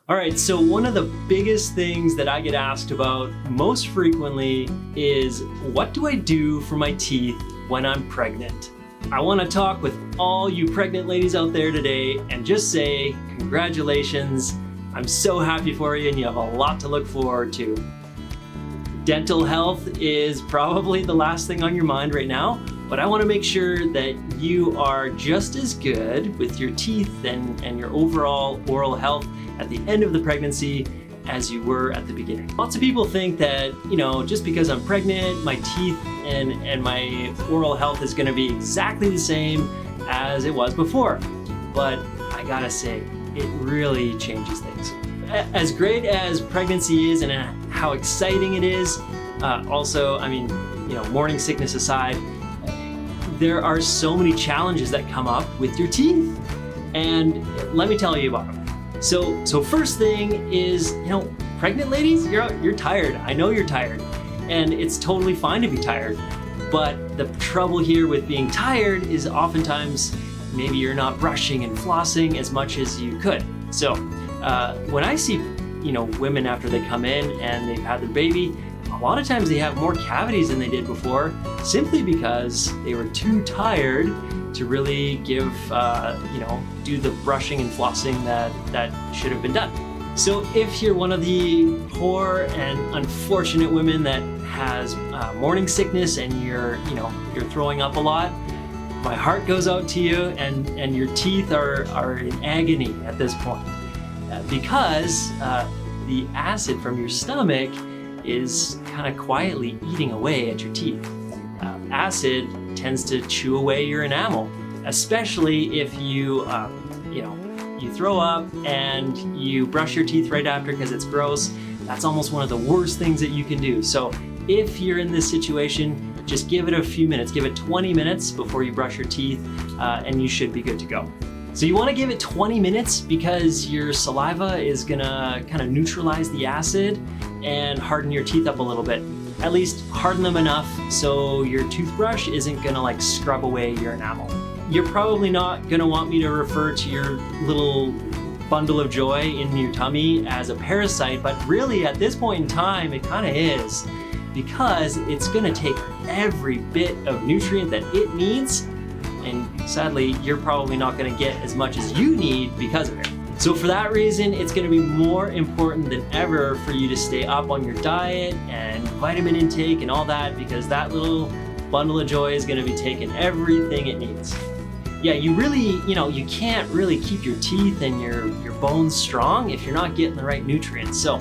All right, so one of the biggest things that I get asked about most frequently is, what do I do for my teeth when I'm pregnant? I want to talk with all you pregnant ladies out there today and just say, congratulations. I'm so happy for you and you have a lot to look forward to. Dental health is probably the last thing on your mind right now, but I want to make sure that you are just as good with your teeth and your overall oral health at the end of the pregnancy as you were at the beginning. Lots of people think that, just because I'm pregnant, my teeth and my oral health is going to be exactly the same as it was before. But I gotta say, it really changes things. As great as pregnancy is and how exciting it is, morning sickness aside, there are so many challenges that come up with your teeth. And let me tell you about them. So first thing is, pregnant ladies, you're tired. I know you're tired, and it's totally fine to be tired. But the trouble here with being tired is oftentimes maybe you're not brushing and flossing as much as you could. So when I see, women after they come in and they've had their baby, a lot of times they have more cavities than they did before, simply because they were too tired to really give, do the brushing and flossing that should have been done. So if you're one of the poor and unfortunate women that has morning sickness and you're throwing up a lot, my heart goes out to you, and your teeth are in agony at this point because the acid from your stomach is kind of quietly eating away at your teeth. Acid tends to chew away your enamel, especially if you throw up and you brush your teeth right after because it's gross. That's almost one of the worst things that you can do. So if you're in this situation, just give it a few minutes. Give it 20 minutes before you brush your teeth, and you should be good to go. So you want to give it 20 minutes because your saliva is gonna kind of neutralize the acid and harden your teeth up a little bit. At least harden them enough so your toothbrush isn't gonna scrub away your enamel. You're probably not gonna want me to refer to your little bundle of joy in your tummy as a parasite, but really at this point in time, it kind of is, because it's gonna take every bit of nutrient that it needs, and sadly, you're probably not gonna get as much as you need because of it. So for that reason, it's gonna be more important than ever for you to stay up on your diet and vitamin intake and all that, because that little bundle of joy is gonna be taking everything it needs. Yeah, you really, you can't really keep your teeth and your bones strong if you're not getting the right nutrients. So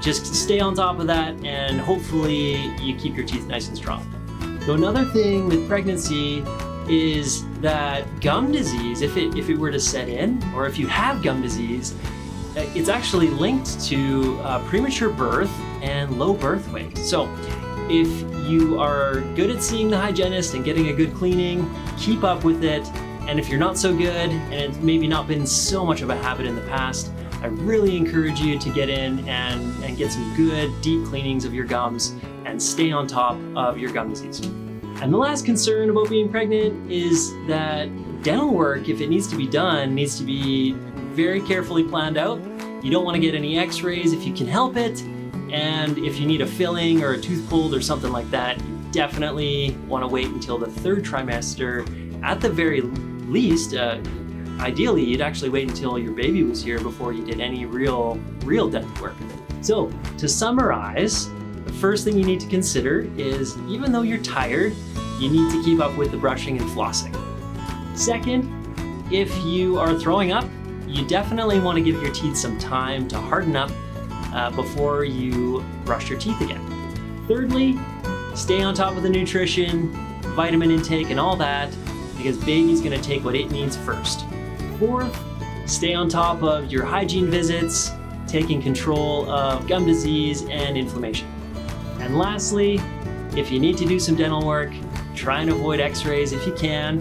just stay on top of that, and hopefully you keep your teeth nice and strong. So another thing with pregnancy is that gum disease, if it were to set in, or if you have gum disease, it's actually linked to premature birth and low birth weight. So if you are good at seeing the hygienist and getting a good cleaning, keep up with it. And if you're not so good, and it's maybe not been so much of a habit in the past, I really encourage you to get in and get some good deep cleanings of your gums and stay on top of your gum disease. And the last concern about being pregnant is that dental work, if it needs to be done, needs to be very carefully planned out. You don't want to get any x-rays if you can help it. And if you need a filling or a tooth pulled or something like that, you definitely want to wait until the third trimester. At the very least, ideally, you'd actually wait until your baby was here before you did any real dental work. So to summarize, the first thing you need to consider is, even though you're tired, you need to keep up with the brushing and flossing. Second, if you are throwing up, you definitely want to give your teeth some time to harden up before you brush your teeth again. Thirdly, stay on top of the nutrition, vitamin intake, and all that, because baby's going to take what it needs first. Fourth, stay on top of your hygiene visits, taking control of gum disease and inflammation. And lastly, if you need to do some dental work, try and avoid x-rays if you can,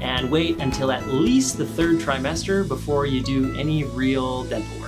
and wait until at least the third trimester before you do any real dental work.